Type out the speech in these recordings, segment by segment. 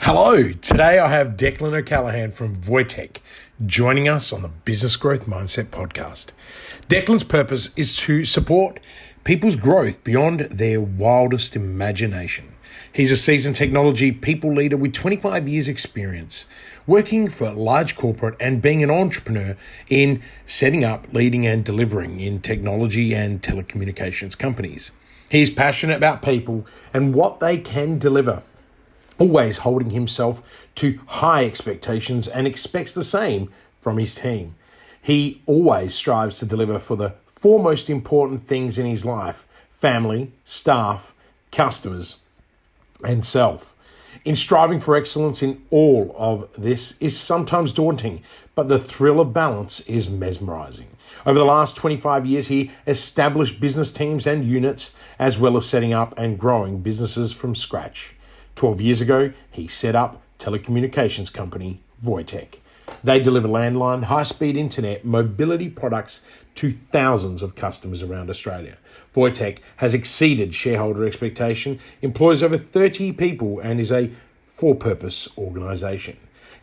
Hello, today I have Declan O'Callahan from Wojtek joining us on the Business Growth Mindset podcast. Declan's purpose is to support people's growth beyond their wildest imagination. He's a seasoned technology people leader with 25 years experience, working for a large corporate and being an entrepreneur in setting up, leading and delivering in technology and telecommunications companies. He's passionate about people and what they can deliver, always holding himself to high expectations and expects the same from his team. He always strives to deliver for the four most important things in his life: family, staff, customers, and self. In striving for excellence in all of this is sometimes daunting, but the thrill of balance is mesmerizing. Over the last 25 years, he established business teams and units, as well as setting up and growing businesses from scratch. 12 years ago, he set up telecommunications company Wojtek. They deliver landline, high-speed internet, mobility products to thousands of customers around Australia. Wojtek has exceeded shareholder expectation, employs over 30 people, and is a for-purpose organisation.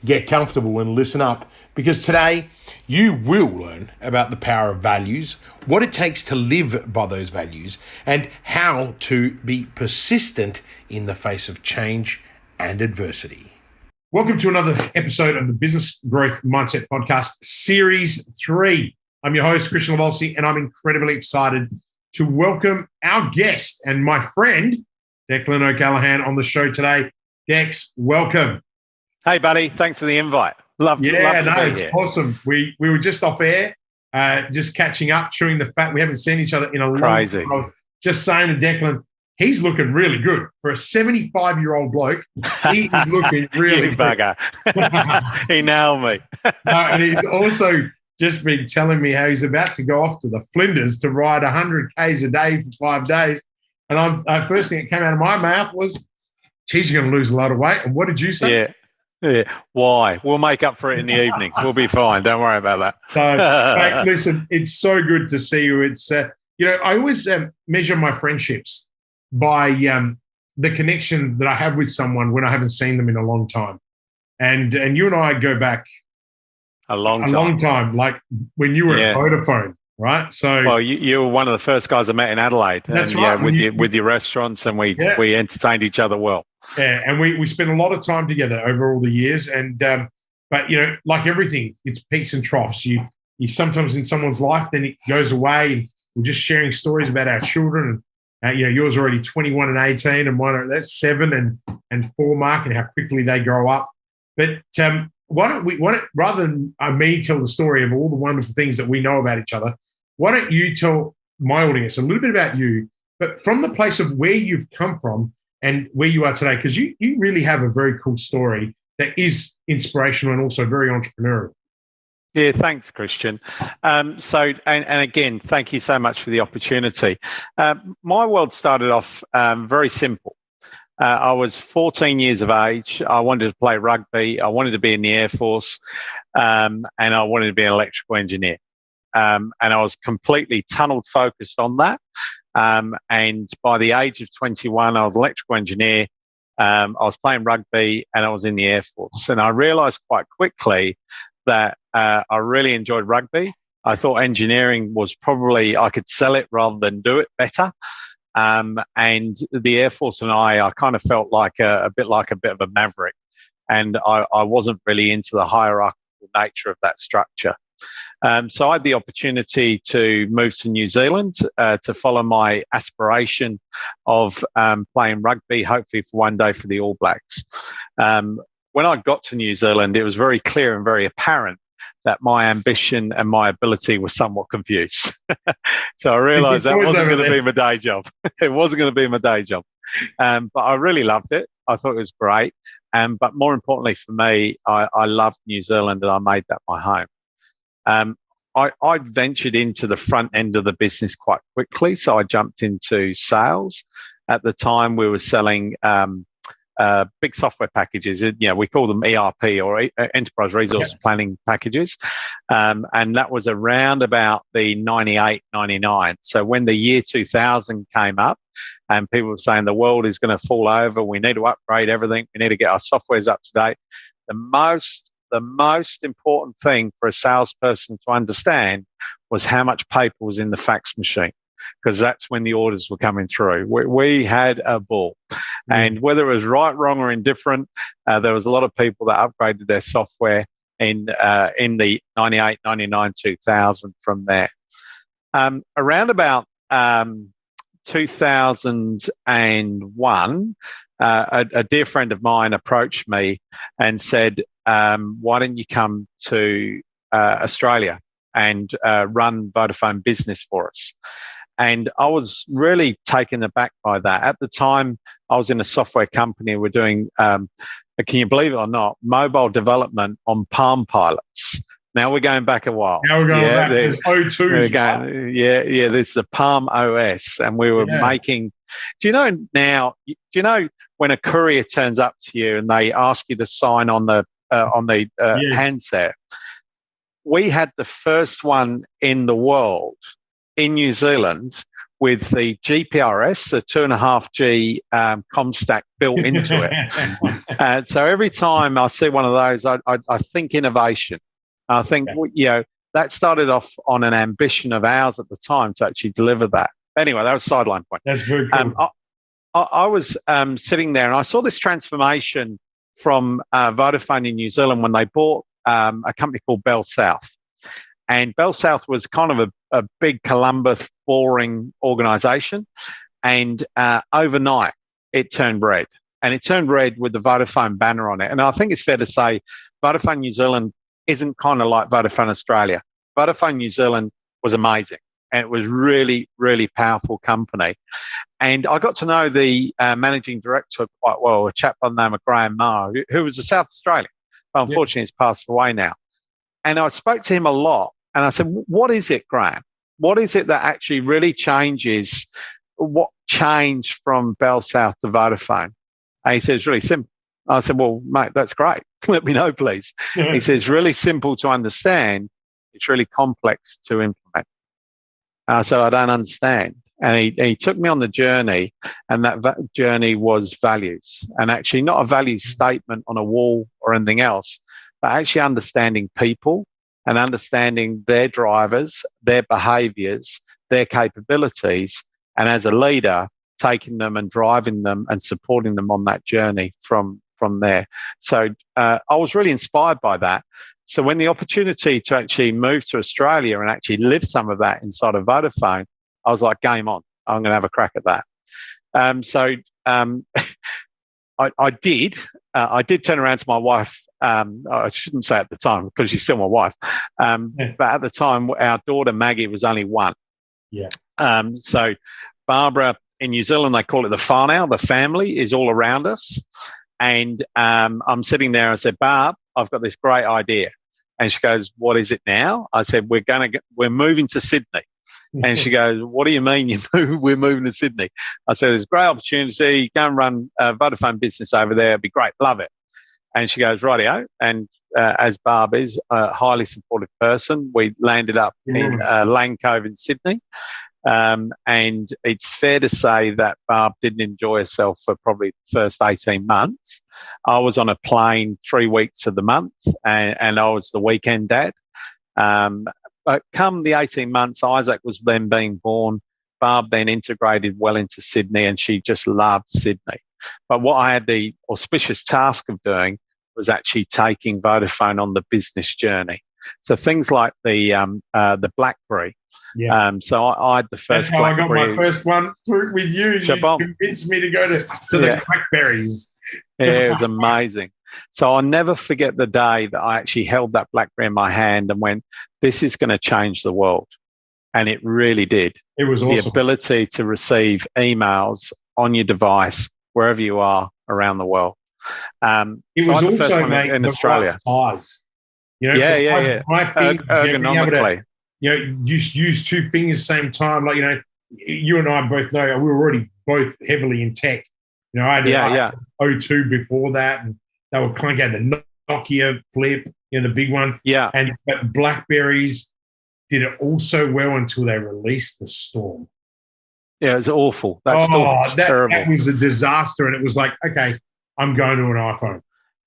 Get comfortable and listen up, because today you will learn about the power of values, what it takes to live by those values, and how to be persistent in the face of change and adversity. Welcome to another episode of the Business Growth Mindset Podcast, Series 3. I'm your host, Christian Livolsi, and I'm incredibly excited to welcome our guest and my friend, Declan O'Callahan, on the show today. Dex, welcome. Hey, buddy. Thanks for the invite. Love to be it's here. Awesome. We were just off air, just catching up, chewing the fat. We haven't seen each other in a long time. I was just saying to Declan, he's looking really good. For a 75-year-old bloke, he is looking really you bugger. He nailed me. And he's also just been telling me how he's about to go off to the Flinders to ride 100 Ks a day for 5 days. And first thing that came out of my mouth was, geez, you're going to lose a lot of weight. And what did you say? Yeah. Why? We'll make up for it in the evening. We'll be fine. Don't worry about that. So, mate, listen, it's so good to see you. It's, I always measure my friendships by the connection that I have with someone when I haven't seen them in a long time. And you and I go back a long time, like when you were at Vodafone, right? So, well, you were one of the first guys I met in Adelaide. That's right. With your restaurants, and we entertained each other well. Yeah, and we spent a lot of time together over all the years. And but like everything, it's peaks and troughs. You sometimes in someone's life, then it goes away, and we're just sharing stories about our children. And yours are already 21 and 18, and mine that's 7 and 4 mark, and how quickly they grow up. But why don't rather than me tell the story of all the wonderful things that we know about each other, why don't you tell my audience a little bit about you, but from the place of where you've come from and where you are today, because you really have a very cool story that is inspirational and also very entrepreneurial. Yeah, thanks, Christian. So again, thank you so much for the opportunity. My world started off very simple. I was 14 years of age. I wanted to play rugby. I wanted to be in the Air Force, and I wanted to be an electrical engineer. And I was completely tunnel focused on that. And by the age of 21, I was an electrical engineer. I was playing rugby, and I was in the Air Force. And I realized quite quickly that I really enjoyed rugby. I thought engineering was probably, I could sell it rather than do it better. And the Air Force and I kind of felt like a bit of a maverick. And I wasn't really into the hierarchical nature of that structure. So I had the opportunity to move to New Zealand to follow my aspiration of playing rugby, hopefully for one day for the All Blacks. When I got to New Zealand, it was very clear and very apparent that my ambition and my ability were somewhat confused. So I realised that wasn't going to be my day job. It wasn't going to be my day job. But I really loved it. I thought it was great. But more importantly for me, I loved New Zealand, and I made that my home. I ventured into the front end of the business quite quickly. So I jumped into sales. At the time, we were selling big software packages. We call them ERP, or Enterprise Resource Planning packages. And that was around about the 98, 99. So when the year 2000 came up, and people were saying the world is going to fall over. We need to upgrade everything. We need to get our softwares up to date. The most important thing for a salesperson to understand was how much paper was in the fax machine, because that's when the orders were coming through. We had a ball. And whether it was right, wrong, or indifferent, there was a lot of people that upgraded their software in the 98, 99, 2000 from there. Around about 2001, a dear friend of mine approached me and said, why don't you come to Australia and run Vodafone Business for us? And I was really taken aback by that. At the time, I was in a software company. We're doing, can you believe it or not, mobile development on Palm Pilots. Now we're going back a while. Now we're going back. There's O2s. There's the Palm OS. And we were making, do you know when a courier turns up to you and they ask you to sign on the handset? We had the first one in the world in New Zealand with the GPRS, the 2.5G ComStack built into it. So every time I see one of those, I think innovation. I think, that started off on an ambition of ours at the time to actually deliver that. Anyway, that was a sideline point. That's very cool. I was sitting there and I saw this transformation from Vodafone in New Zealand when they bought a company called Bell South. And Bell South was kind of a big Columbus, boring organisation. And overnight, it turned red. And it turned red with the Vodafone banner on it. And I think it's fair to say Vodafone New Zealand isn't kind of like Vodafone Australia. Vodafone New Zealand was amazing. And it was really, really powerful company. And I got to know the managing director quite well, a chap by the name of Graham Marr, who was a South Australian. But unfortunately, he's passed away now. And I spoke to him a lot. And I said, what is it, Graham? What is it that actually really changes? What changed from Bell South to Vodafone? And he said, it's really simple. I said, well, mate, that's great. Let me know, please. He said, it's really simple to understand. It's really complex to implement. So I don't understand. And he took me on the journey, and that journey was values. And actually not a value statement on a wall or anything else, but actually understanding people and understanding their drivers, their behaviours, their capabilities, and as a leader, taking them and driving them and supporting them on that journey from there. So I was really inspired by that. So when the opportunity to actually move to Australia and actually live some of that inside of Vodafone, I was like, game on. I'm going to have a crack at that. I did. I did turn around to my wife. I shouldn't say at the time because she's still my wife. But at the time, our daughter Maggie was only 1. Yeah. So Barbara in New Zealand, they call it the whānau. The family is all around us. And I'm sitting there and I said, Barb, I've got this great idea. And she goes, what is it now? I said, we're moving to Sydney. And she goes, what do you mean we're moving to Sydney? I said, there's a great opportunity. Go and run Vodafone Business over there. It'd be great. Love it. And she goes, rightio. And as Barb is a highly supportive person, we landed up in Lane Cove in Sydney. And it's fair to say that Barb didn't enjoy herself for probably the first 18 months. I was on a plane 3 weeks of the month, and I was the weekend dad. But come the 18 months, Isaac was then being born. Barb then integrated well into Sydney, and she just loved Sydney. But what I had the auspicious task of doing was actually taking Vodafone on the business journey. So things like the BlackBerry. Yeah. So I had the first. That's how I got my first one through with you. You convinced me to go to the BlackBerries. Yeah, it was amazing. So I'll never forget the day that I actually held that BlackBerry in my hand and went, this is going to change the world. And it really did. It was awesome. The ability to receive emails on your device, wherever you are around the world. It was also, mate, in Australia. Size. Ergonomically. Use 2 fingers same time. Like, you and I both know we were already both heavily in tech. I had O2 before that, and they were kind of the Nokia flip, the big one. Yeah. But BlackBerries did it all so well until they released the Storm. Yeah, it's awful. That store was terrible. That was a disaster. And it was like, okay, I'm going to an iPhone.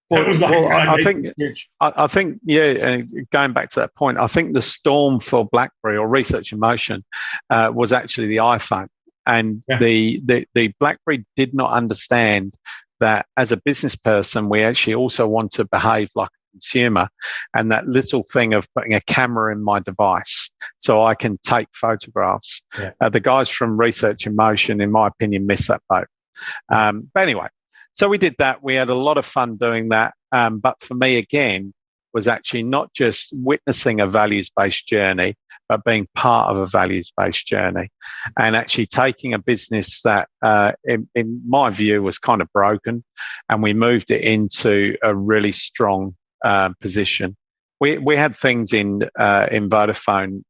I think, yeah. Going back to that point, I think the storm for BlackBerry or Research in Motion was actually the iPhone, and the BlackBerry did not understand that as a business person, we actually also want to behave like a consumer, and that little thing of putting a camera in my device so I can take photographs. The guys from Research in Motion, in my opinion, missed that boat. But anyway. So we did that. We had a lot of fun doing that. But for me, again, was actually not just witnessing a values-based journey, but being part of a values-based journey, and actually taking a business that, in my view, was kind of broken, and we moved it into a really strong position. We had things in Vodafone,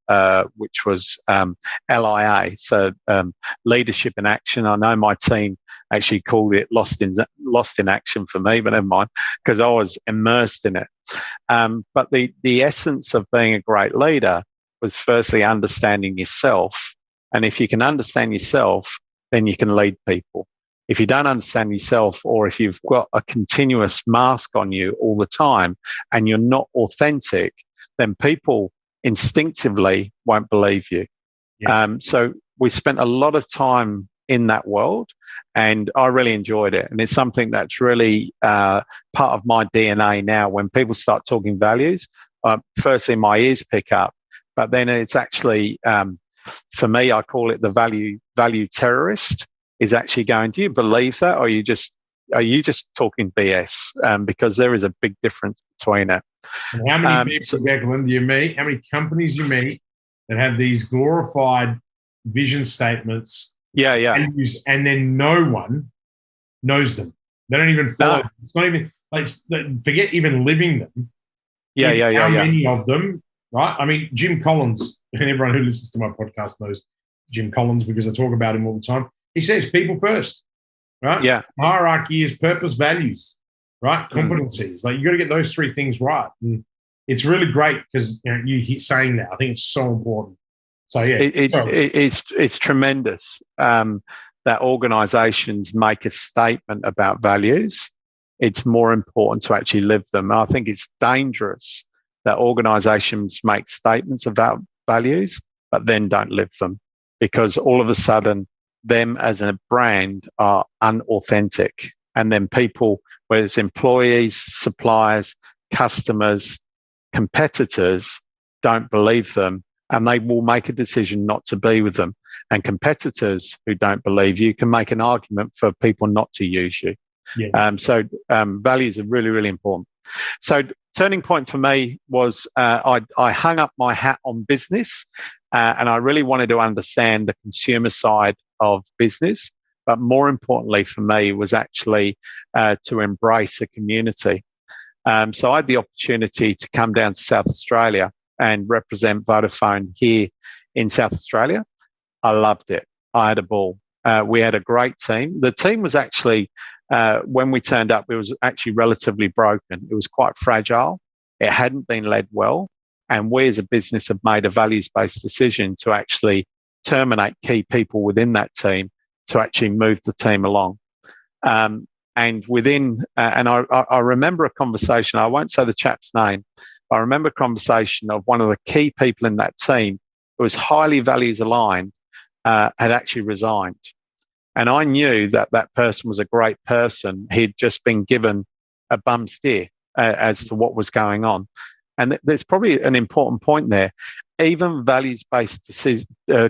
which was LIA, so leadership in action. I know my team actually called it lost in action for me, but never mind, because I was immersed in it. But the essence of being a great leader was firstly understanding yourself, and if you can understand yourself, then you can lead people. If you don't understand yourself, or if you've got a continuous mask on you all the time and you're not authentic, then people instinctively won't believe you. Yes. So we spent a lot of time in that world, and I really enjoyed it. And it's something that's really part of my DNA now. When people start talking values, firstly, my ears pick up, but then it's actually, for me, I call it the value terrorist. Is actually going, do you believe that, or are you just talking BS? Because there is a big difference between it. And how many people, Declan, do you meet? How many companies you meet that have these glorified vision statements? And then no one knows them. They don't even follow. No. It's not even like, forget even living them. How many of them? Right? I mean, Jim Collins, and everyone who listens to my podcast knows Jim Collins because I talk about him all the time. He says people first, right? Yeah. Hierarchy is purpose, values, right? Competencies. Like, you got to get those three things right. And it's really great because you keep saying that. I think it's so important. So yeah, it's tremendous that organisations make a statement about values. It's more important to actually live them. And I think it's dangerous that organisations make statements about values but then don't live them, because all of a sudden them as a brand are unauthentic, and then people, whether it's employees, suppliers, customers, competitors, don't believe them, and they will make a decision not to be with them. And competitors who don't believe you can make an argument for people not to use you. Yes. So values are really, really important. So turning point for me was I hung up my hat on business, and I really wanted to understand the consumer side of business. But more importantly for me was actually to embrace a community. So I had the opportunity to come down to South Australia and represent Vodafone here in South Australia. I loved it. I had a ball. We had a great team. The team was actually, when we turned up, it was actually relatively broken. It was quite fragile. It hadn't been led well. And we as a business have made a values-based decision to actually terminate key people within that team to actually move the team along. And within, and I remember a conversation, I won't say the chap's name, but I remember a conversation of one of the key people in that team who was highly values aligned, had actually resigned. And I knew that that person was a great person. He'd just been given a bum steer as to what was going on. And there's probably an important point there. Even values-based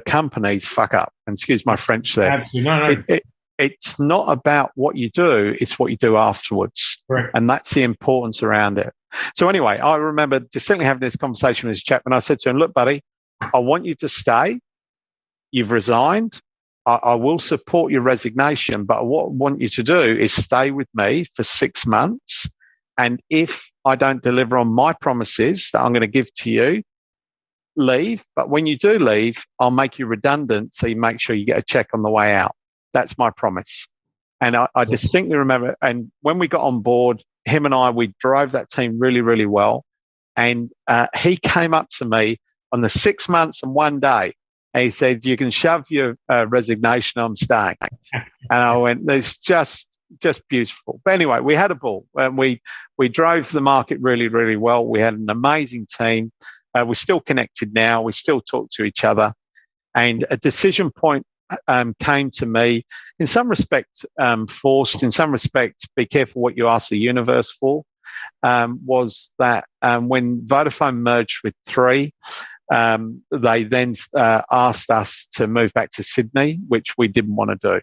companies fuck up. And excuse my French there. Absolutely. No. It's not about what you do, it's what you do afterwards. Correct. And that's the importance around it. So anyway, I remember distinctly having this conversation with this chap, and I said to him, look, buddy, I want you to stay. You've resigned. I will support your resignation, but what I want you to do is stay with me for 6 months. And if I don't deliver on my promises that I'm going to give to you, leave. But when you do leave, I'll make you redundant, so you make sure you get a check on the way out. That's my promise. And I distinctly remember, and when we got on board, him and I, we drove that team really, really well. And he came up to me on the 6 months and 1 day, And he said, "You can shove your resignation, I'm staying." And I went, "It's just beautiful." But anyway, we had a ball, and we drove the market really, really well. We had an amazing team. We're still connected now. We still talk to each other. And a decision point came to me, in some respects forced, in some respects, be careful what you ask the universe for, was that when Vodafone merged with Three, they then asked us to move back to Sydney, which we didn't want to do.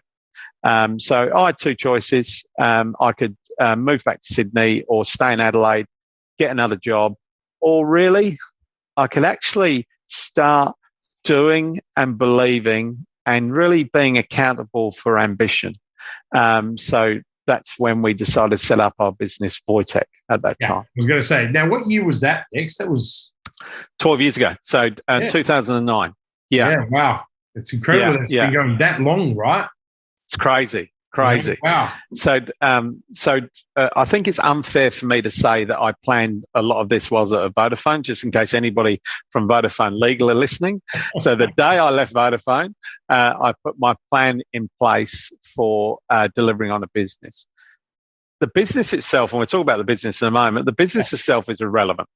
So I had two choices. I could move back to Sydney or stay in Adelaide, get another job, or really, I could actually start doing and believing and really being accountable for ambition. So that's when we decided to set up our business, Voitech, at that time. I was going to say, now what year was that, Dex? That was 12 years ago. So 2009. Yeah. Wow. It's incredible that it's been going that long, right? It's crazy. Yeah, wow. So I think it's unfair for me to say that I planned a lot of this while at Vodafone, just in case anybody from Vodafone Legal are listening. So the day I left Vodafone, I put my plan in place for delivering on a business. The business itself, and we'll talk about the business in a moment, the business itself is irrelevant.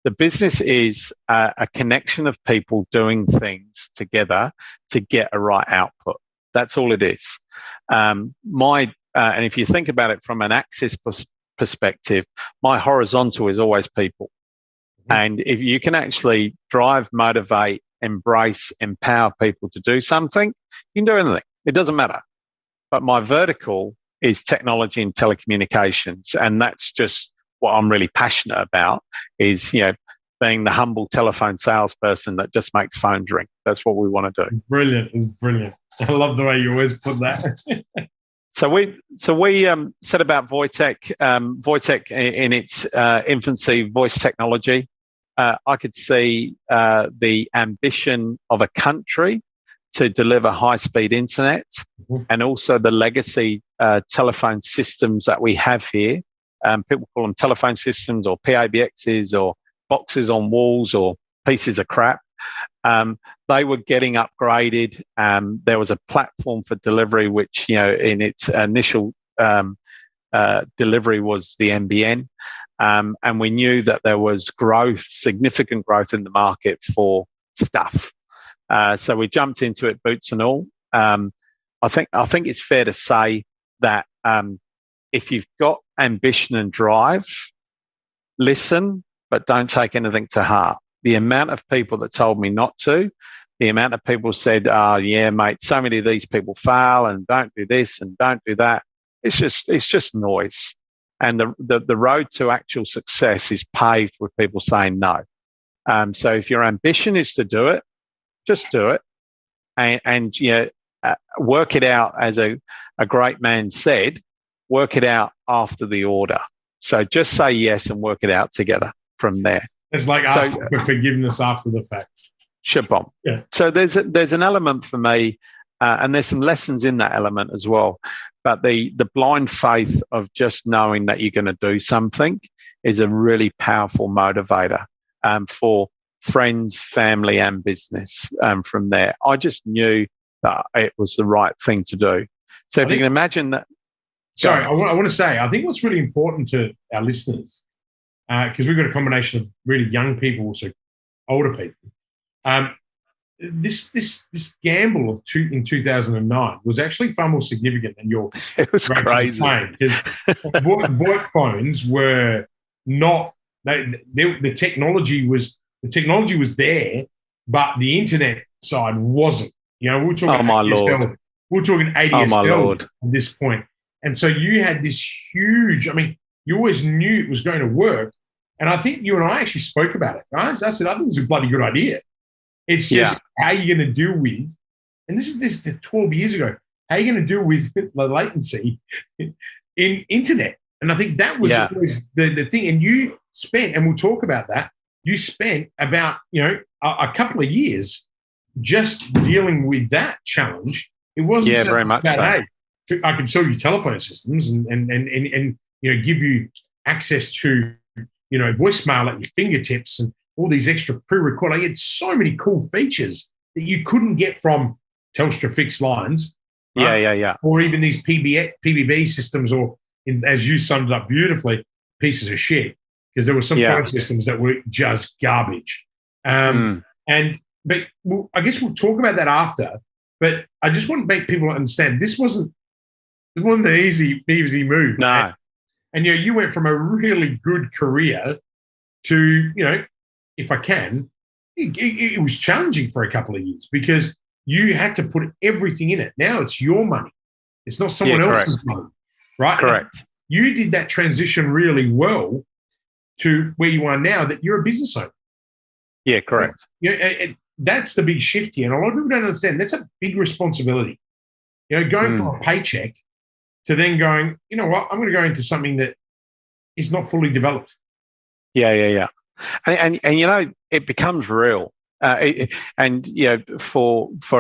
The business is a connection of people doing things together to get a right output. That's all it is. And if you think about it from an axis perspective, my horizontal is always people. Mm-hmm. And if you can actually drive, motivate, embrace, empower people to do something, you can do anything. It doesn't matter. But my vertical is technology and telecommunications. And that's just what I'm really passionate about, is, being the humble telephone salesperson that just makes phones ring. That's what we want to do. Brilliant. It's brilliant. I love the way you always put that. So we set about Voitech. Voitech in its infancy, voice technology. I could see the ambition of a country to deliver high-speed internet, and also the legacy telephone systems that we have here. People call them telephone systems or PABXs or boxes on walls or pieces of crap. They were getting upgraded. There was a platform for delivery, which, in its initial delivery was the NBN. And we knew that there was growth, significant growth in the market for stuff. So we jumped into it, boots and all. I think it's fair to say that if you've got ambition and drive, listen, but don't take anything to heart. The amount of people that told me not to, the amount of people said, "Oh, yeah, mate, so many of these people fail and don't do this and don't do that." It's just noise. And the road to actual success is paved with people saying no. So if your ambition is to do it, just do it, and work it out. As a great man said, work it out after the order. So just say yes and work it out together from there. It's like asking for forgiveness after the fact. Shabom. Yeah. So there's an element for me, and there's some lessons in that element as well. But the blind faith of just knowing that you're going to do something is a really powerful motivator for friends, family, and business. From there, I just knew that it was the right thing to do. So if you can imagine that. Sorry, I want to say, I think what's really important to our listeners, because we've got a combination of really young people, also older people. This gamble in 2009 was actually far more significant than your. It was crazy. Because VoIP phones were not. The technology was there, but the internet side wasn't. We're talking. Oh my Lord! We're talking ADSL at this point, and so you had this huge. I mean, you always knew it was going to work. And I think you and I actually spoke about it, guys. I said, I think it's a bloody good idea. It's just how you're going to deal with, and this is 12 years ago, how you're going to deal with the latency in internet. And I think that was always the thing. And you spent, and we'll talk about that, you spent about, a couple of years just dealing with that challenge. It wasn't very much about, hey, I can sell you telephone systems and give you access to voicemail at your fingertips and all these extra pre-record. I had so many cool features that you couldn't get from Telstra fixed lines. Right? Yeah. Or even these PBB systems, or as you summed it up beautifully, pieces of shit, because there were some phone systems that were just garbage. But I guess we'll talk about that after. But I just want to make people understand this wasn't an easy move. No. And you went from a really good career to, if I can, it was challenging for a couple of years because you had to put everything in it. Now it's your money. It's not someone else's money, right? Correct. And you did that transition really well to where you are now, that you're a business owner. Yeah, correct. That's the big shift here. And a lot of people don't understand that's a big responsibility. Going from a paycheck to then going, you know what, I'm going to go into something that is not fully developed. Yeah. And it becomes real. For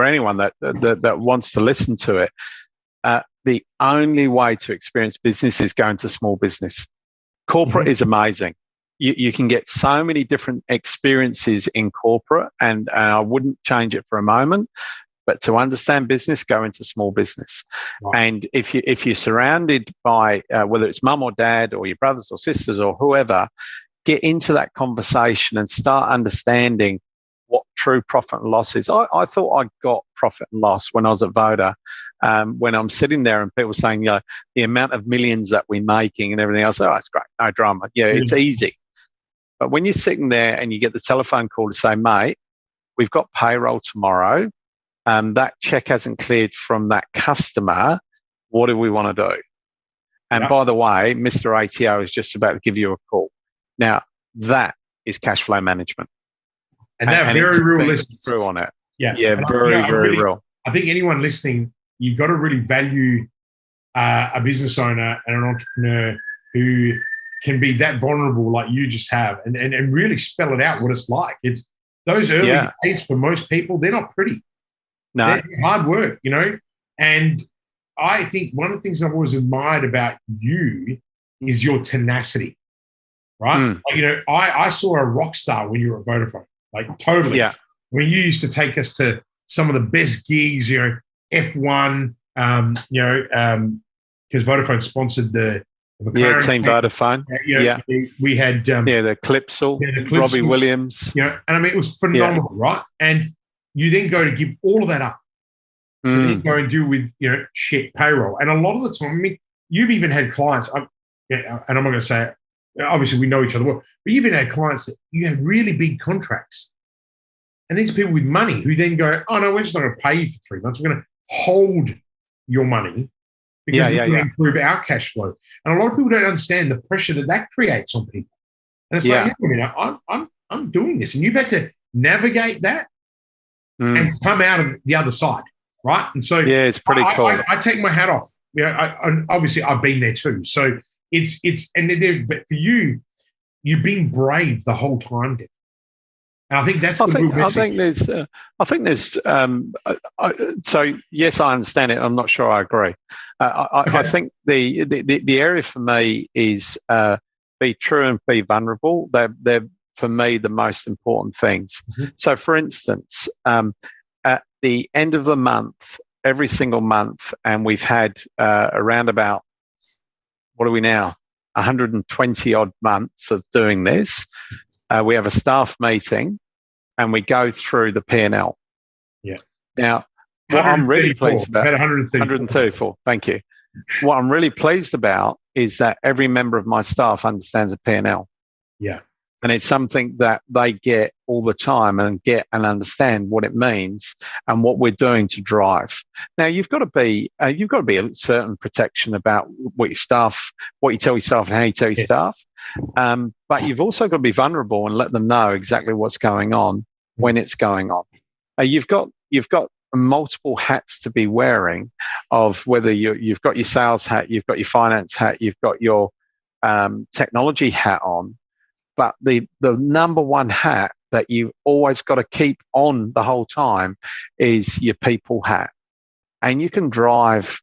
anyone that wants to listen to it, the only way to experience business is going to small business. Corporate is amazing. You can get so many different experiences in corporate, and I wouldn't change it for a moment. But to understand business, go into small business. Right. And if you're surrounded by whether it's mum or dad or your brothers or sisters or whoever, get into that conversation and start understanding what true profit and loss is. I thought I got profit and loss when I was at Voda. When I'm sitting there and people saying, the amount of millions that we're making and everything else, it's great, no drama. It's easy. But when you're sitting there and you get the telephone call to say, mate, we've got payroll tomorrow. That check hasn't cleared from that customer. What do we want to do? And by the way, Mr. ATO is just about to give you a call. Now, that is cash flow management. And they're very real listeners. Through on it. Yeah, very real. I think anyone listening, you've got to really value a business owner and an entrepreneur who can be that vulnerable like you just have and really spell it out what it's like. It's those early days for most people, they're not pretty. No. They're hard work, And I think one of the things I've always admired about you is your tenacity, right? I saw a rock star when you were at Vodafone, like totally. Yeah. When you used to take us to some of the best gigs, F1, because Vodafone sponsored the Team Vodafone. We had the Clipsal, Robbie Williams. And I mean it was phenomenal, right? And you then go to give all of that up to then go and do with shit payroll. And a lot of the time, I mean, you've even had clients. And I'm not going to say it, obviously we know each other well, but you've even had clients that you had really big contracts, and these are people with money who then go, "Oh no, we're just not going to pay you for 3 months. We're going to hold your money." Because we're going to improve our cash flow. And a lot of people don't understand the pressure that creates on people. And it's like, I'm doing this. And you've had to navigate that and come out of the other side, right? And so it's pretty cool. I take my hat off. Obviously I've been there too. So but for you, you've been brave the whole time, Dick. And I think that's the real message. I think there's. So yes, I understand it. I'm not sure I agree. I think the area for me is be true and be vulnerable. They're for me the most important things. Mm-hmm. So, for instance, at the end of the month, every single month, and we've had around about what are we now? 120 odd months of doing this. We have a staff meeting and we go through the P&L. Yeah. Now, what I'm really pleased about, 134. Thank you. What I'm really pleased about is that every member of my staff understands the P&L. Yeah. And it's something that they get all the time and get and understand what it means and what we're doing to drive. Now, you've got to be a certain protection about what you tell your staff and how you tell your staff. But you've also got to be vulnerable and let them know exactly what's going on when it's going on. You've got multiple hats to be wearing, of whether you've got your sales hat, you've got your finance hat, you've got your technology hat on. But the number one hat that you always got to keep on the whole time is your people hat. And you can drive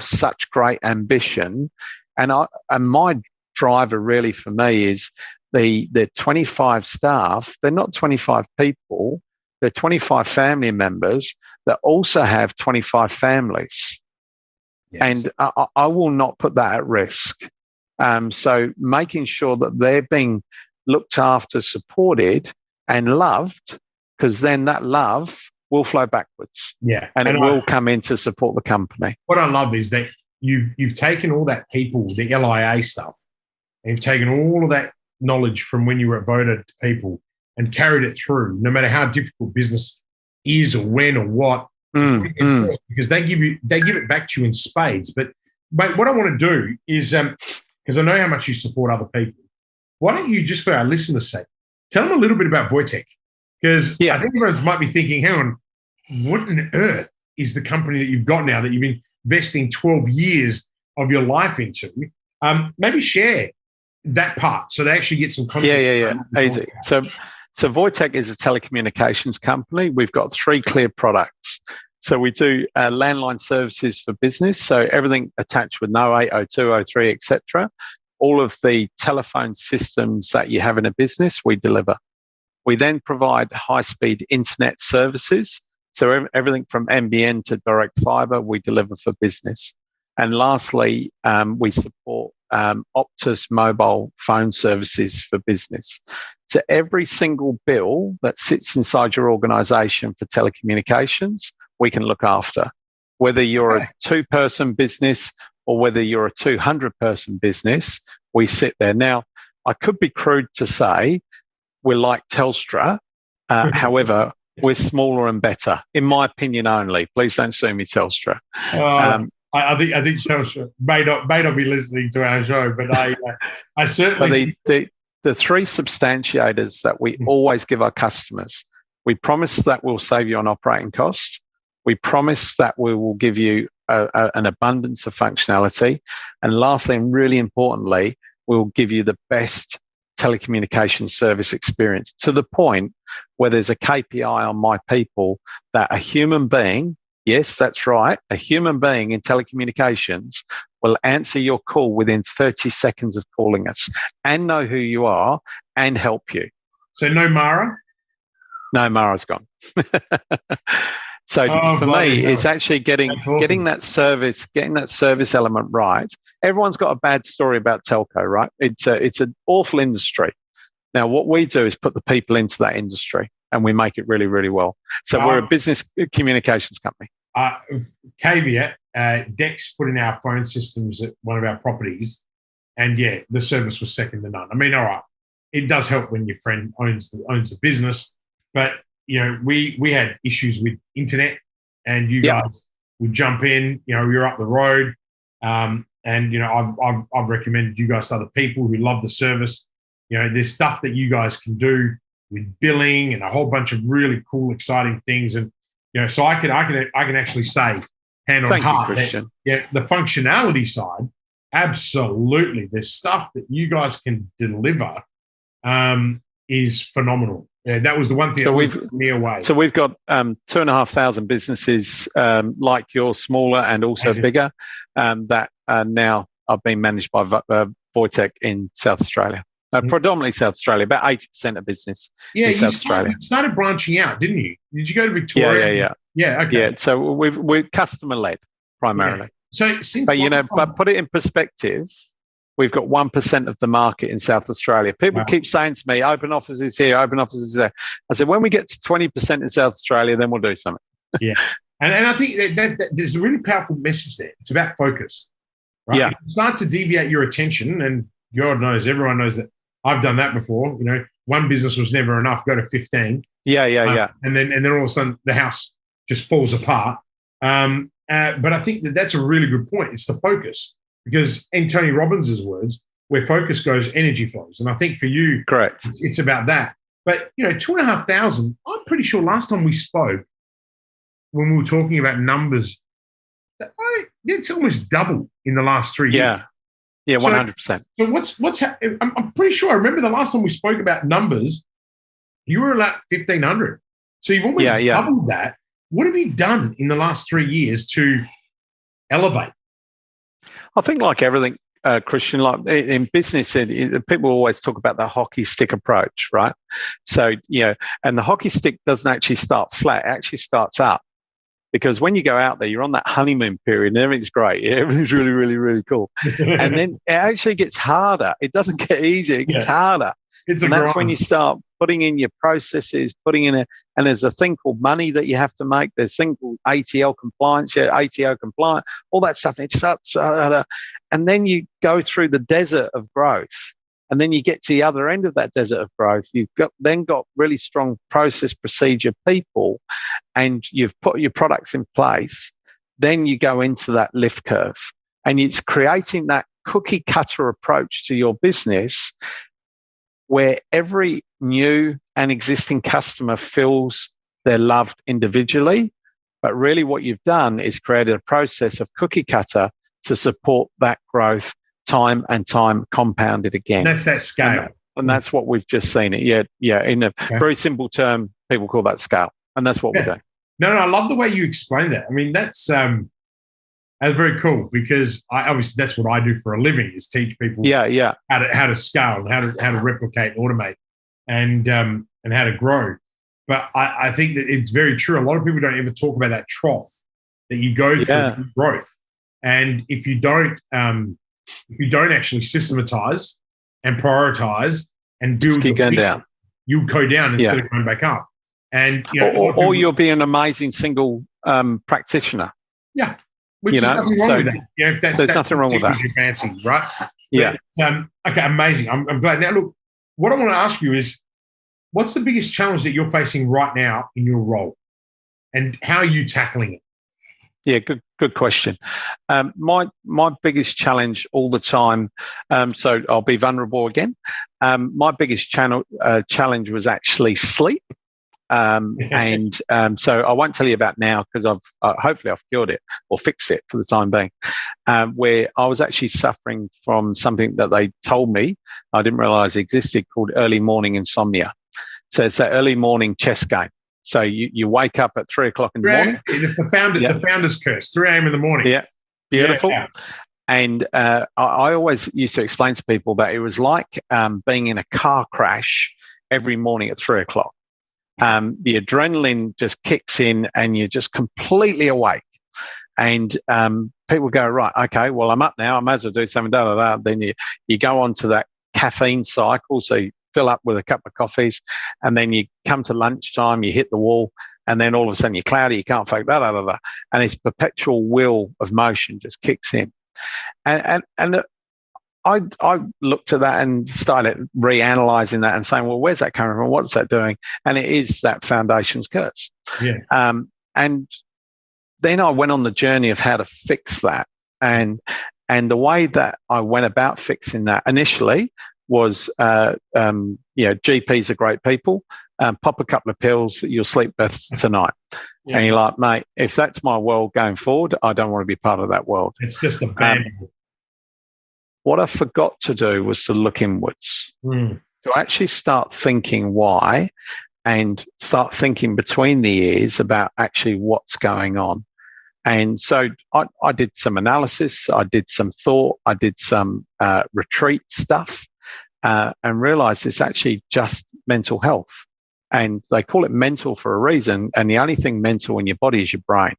such great ambition. And my driver really for me is the 25 staff. They're not 25 people. they're 25 family members that also have 25 families. Yes. And I will not put that at risk. So making sure that they're being looked after, supported, and loved, because then that love will flow backwards. Yeah. And it will come in to support the company. What I love is that you've taken all that people, the LIA stuff, and you've taken all of that knowledge from when you were at Voda to people and carried it through, no matter how difficult business is or when or what, because they give it back to you in spades. But mate, what I want to do is, because I know how much you support other people, why don't you, just for our listeners' sake, tell them a little bit about Wojtek? Because I think everyone might be thinking, hang on, what on earth is the company that you've got now that you've been investing 12 years of your life into? Maybe share that part so they actually get some context. Easy. So Wojtek is a telecommunications company. We've got 3 clear products. So we do landline services for business. So everything attached with 08, 02, 03, etc. All of the telephone systems that you have in a business, we deliver. We then provide high-speed internet services. So everything from NBN to direct fiber, we deliver for business. And lastly, we support Optus mobile phone services for business. So every single bill that sits inside your organization for telecommunications, we can look after. Whether you're a 2-person business or whether you're a 200-person business, we sit there. Now, I could be crude to say we're like Telstra. However, we're smaller and better, in my opinion only. Please don't sue me, Telstra. I think Telstra may not be listening to our show, but I certainly. But the 3 substantiators that we always give our customers, we promise that we'll save you on operating costs. We promise that we will give you an abundance of functionality, and lastly, and really importantly, we'll give you the best telecommunications service experience, to the point where there's a KPI on my people that a human being, yes, that's right, a human being in telecommunications will answer your call within 30 seconds of calling us and know who you are and help you. So no Mara? No, Mara's gone. So for me, it's actually getting that service element right. Everyone's got a bad story about telco, right? It's an awful industry. Now, what we do is put the people into that industry, and we make it really, really well. So we're a business communications company. Caveat: Dex put in our phone systems at one of our properties, and the service was second to none. I mean, all right, it does help when your friend owns the business, but we had issues with internet, and you guys would jump in. You're up the road, and I've recommended you guys to other people who love the service. There's stuff that you guys can do with billing and a whole bunch of really cool, exciting things, and so I can actually say hand on heart that, the functionality side, absolutely, there's stuff that you guys can deliver is phenomenal. Yeah, that was the one thing that blew me away. So we've got 2,500 businesses like yours, smaller and also bigger, that now are being managed by Wojtek in South Australia. Predominantly South Australia, about 80% of business in South Australia. You started branching out, didn't you? Did you go to Victoria? Yeah, okay. Yeah, so we're customer-led primarily. Yeah. So since but put it in perspective, we've got 1% of the market in South Australia. People keep saying to me, open offices here, open offices there. I said, when we get to 20% in South Australia, then we'll do something. Yeah. And I think that there's a really powerful message there. It's about focus. Right? Yeah. If you start to deviate your attention, and God knows, everyone knows that I've done that before. One business was never enough, go to 15. Yeah. And then all of a sudden the house just falls apart. But I think that's a really good point. It's the focus. Because in Tony Robbins' words, where focus goes, energy flows. And I think for you, correct, it's about that. But, 2,500, I'm pretty sure last time we spoke, when we were talking about numbers, it's almost double in the last 3 years. Yeah, 100%. So I'm pretty sure I remember the last time we spoke about numbers, you were at 1,500. So you've almost doubled that. What have you done in the last 3 years to elevate? I think like everything, Christian, like in business, people always talk about the hockey stick approach, right? So, and the hockey stick doesn't actually start flat; it actually starts up. Because when you go out there, you're on that honeymoon period and everything's great. Everything's really, really, really cool. And then it actually gets harder. It doesn't get easier. It gets harder. And that's when you start putting in your processes, and there's a thing called money that you have to make. There's a thing called ATO compliance, all that stuff. It starts, and then you go through the desert of growth. And then you get to the other end of that desert of growth. You've got really strong process, procedure people, and you've put your products in place. Then you go into that lift curve, and it's creating that cookie cutter approach to your business where every new and existing customer feels they're loved individually. But really what you've done is created a process of cookie cutter to support that growth time and time compounded again. That's that scale. And that's what we've just seen it. Yeah. In a very simple term, people call that scale. And that's what we're doing. No, I love the way you explain that. I mean, that's very cool because obviously that's what I do for a living is teach people how to scale, how to replicate, automate, and how to grow. But I think that it's very true. A lot of people don't ever talk about that trough that you go through growth. And if you don't actually systematize and prioritize and build, keep going down. You'll go down instead of going back up. And or you'll be an amazing single practitioner. Yeah, which is nothing wrong with that. If there's nothing wrong with that. Your fancy, right? Yeah. But, okay, amazing. I'm glad. Now, look, what I want to ask you is, what's the biggest challenge that you're facing right now in your role, and how are you tackling it? Yeah, good question. My biggest challenge all the time. So I'll be vulnerable again. My biggest challenge was actually sleep, and so I won't tell you about now because hopefully I've cured it or fixed it for the time being. Where I was actually suffering from something that they told me I didn't realise existed called early morning insomnia. So it's that early morning chess game. So you wake up at 3 o'clock in the morning. The founder's curse, 3 a.m. in the morning. Yeah, beautiful. Yeah. And I always used to explain to people that it was like being in a car crash every morning at 3 o'clock. The adrenaline just kicks in and you're just completely awake. And people go, right, okay, well, I'm up now. I may as well do something, Then you go on to that caffeine cycle. So you fill up with a cup of coffees, and then you come to lunchtime, you hit the wall, and then all of a sudden you're cloudy, you can't focus, and this perpetual wheel of motion just kicks in. And I looked at that and started reanalyzing that and saying, well, where's that coming from? What's that doing? And it is that foundation's curse. Yeah. And then I went on the journey of how to fix that. And the way that I went about fixing that initially was, GPs are great people. Pop a couple of pills, you'll sleep best tonight. Yeah. And you're like, mate, if that's my world going forward, I don't want to be part of that world. It's just a bad. What I forgot to do was to look inwards, to actually start thinking why, and start thinking between the ears about actually what's going on. And so I did some analysis, I did some thought, I did some retreat stuff, and realized it's actually just mental health. And they call it mental for a reason. And the only thing mental in your body is your brain.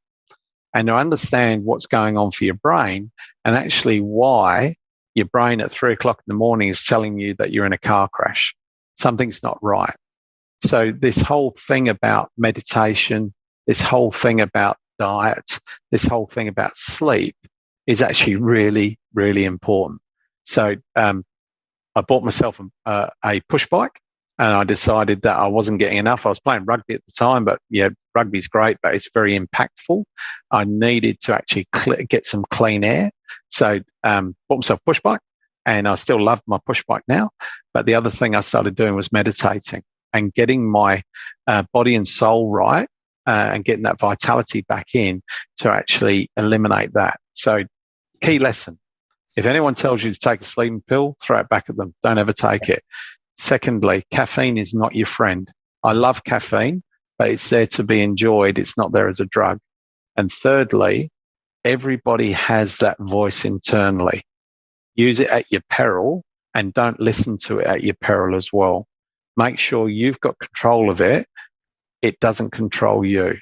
And to understand what's going on for your brain and actually why your brain at 3 o'clock in the morning is telling you that you're in a car crash, something's not right. So this whole thing about meditation, this whole thing about diet, this whole thing about sleep is actually really, really important. So I bought myself a push bike, and I decided that I wasn't getting enough. I was playing rugby at the time, but rugby's great, but it's very impactful. I needed to actually get some clean air. So bought myself a push bike, and I still love my push bike now. But the other thing I started doing was meditating and getting my body and soul right, and getting that vitality back in to actually eliminate that. So key lesson, if anyone tells you to take a sleeping pill, throw it back at them. Don't ever take it. Secondly, caffeine is not your friend. I love caffeine, but it's there to be enjoyed. It's not there as a drug. And thirdly, everybody has that voice internally. use it at your peril, and don't listen to it at your peril as well. Make sure you've got control of it. It doesn't control you.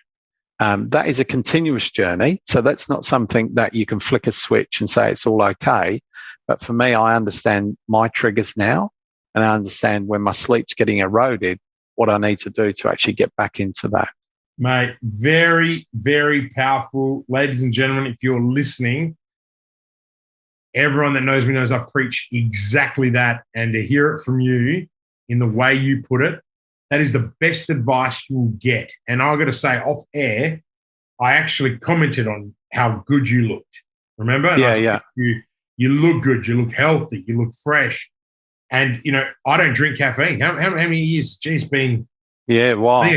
That is a continuous journey. So that's not something that you can flick a switch and say it's all okay. But for me, I understand my triggers now, and I understand when my sleep's getting eroded, what I need to do to actually get back into that. Mate, very, very powerful. Ladies and gentlemen, if you're listening, everyone that knows me knows I preach exactly that. And to hear it from you in the way you put it, that is the best advice you'll get. And I've got to say, off air, I actually commented on how good you looked. Remember? And I said, you look good. You look healthy. You look fresh. And, I don't drink caffeine. How many years? Geez, been... Yeah, wow.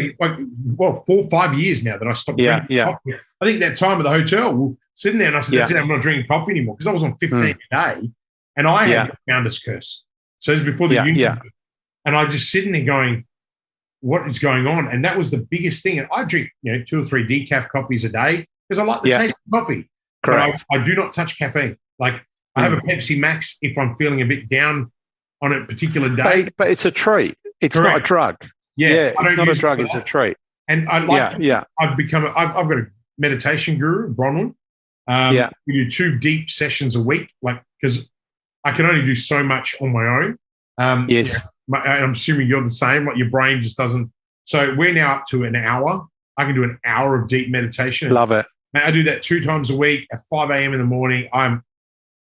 4 or 5 years now that I stopped drinking coffee. I think that time at the hotel, we were sitting there and I said, that's it, I'm not drinking coffee anymore, because I was on 15 a day and I had the founder's curse. So it was before the union. And I just sitting there going, what is going on? And that was the biggest thing. And I drink 2 or 3 decaf coffees a day because I like the taste of coffee. Correct. But I do not touch caffeine. Like I have a Pepsi Max if I'm feeling a bit down on a particular day. But it's a treat. It's not a drug. Yeah, it's not a drug, it's a treat. And I I've got a meditation guru, Bronwyn. We do 2 deep sessions a week, because I can only do so much on my own. Yes. I'm assuming you're the same, your brain just doesn't. So we're now up to an hour. I can do an hour of deep meditation. Love it. I do that 2 times a week at 5 a.m. in the morning. I'm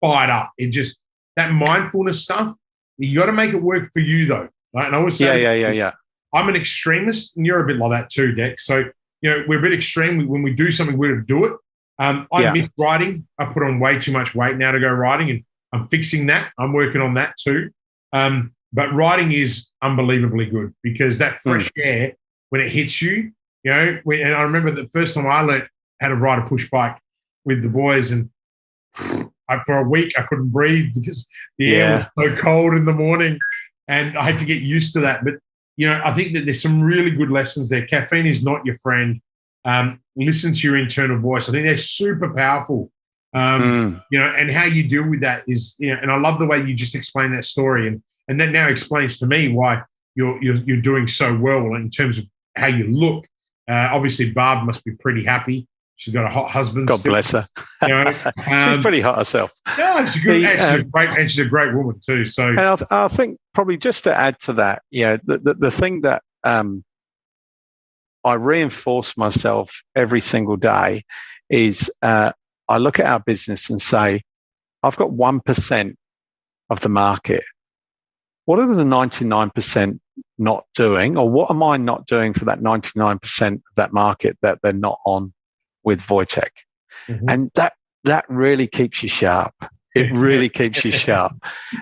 fired up. It just, that mindfulness stuff, you got to make it work for you though. Right? And I always say, I'm an extremist, and you're a bit like that too, Dex. So, we're a bit extreme. When we do something, we do it. I miss riding. I put on way too much weight now to go riding, and I'm fixing that. I'm working on that too. But riding is unbelievably good because that fresh air, when it hits you, and I remember the first time I learned how to ride a push bike with the boys, and for a week I couldn't breathe because the air was so cold in the morning, and I had to get used to that. But I think that there's some really good lessons there. Caffeine is not your friend. Listen to your internal voice. I think they're super powerful. And how you deal with that is, and I love the way you just explained that story, and that now explains to me why you're doing so well in terms of how you look. Obviously, Barb must be pretty happy. She's got a hot husband. God bless her. She's pretty hot herself. Yeah, she's good. And she's a great woman too. So, and I think probably just to add to that, the thing that I reinforce myself every single day is I look at our business and say, I've got 1% of the market. What are the 99% not doing, or what am I not doing for that 99% of that market that they're not on with Wojtek? And that really keeps you sharp. It really keeps you sharp,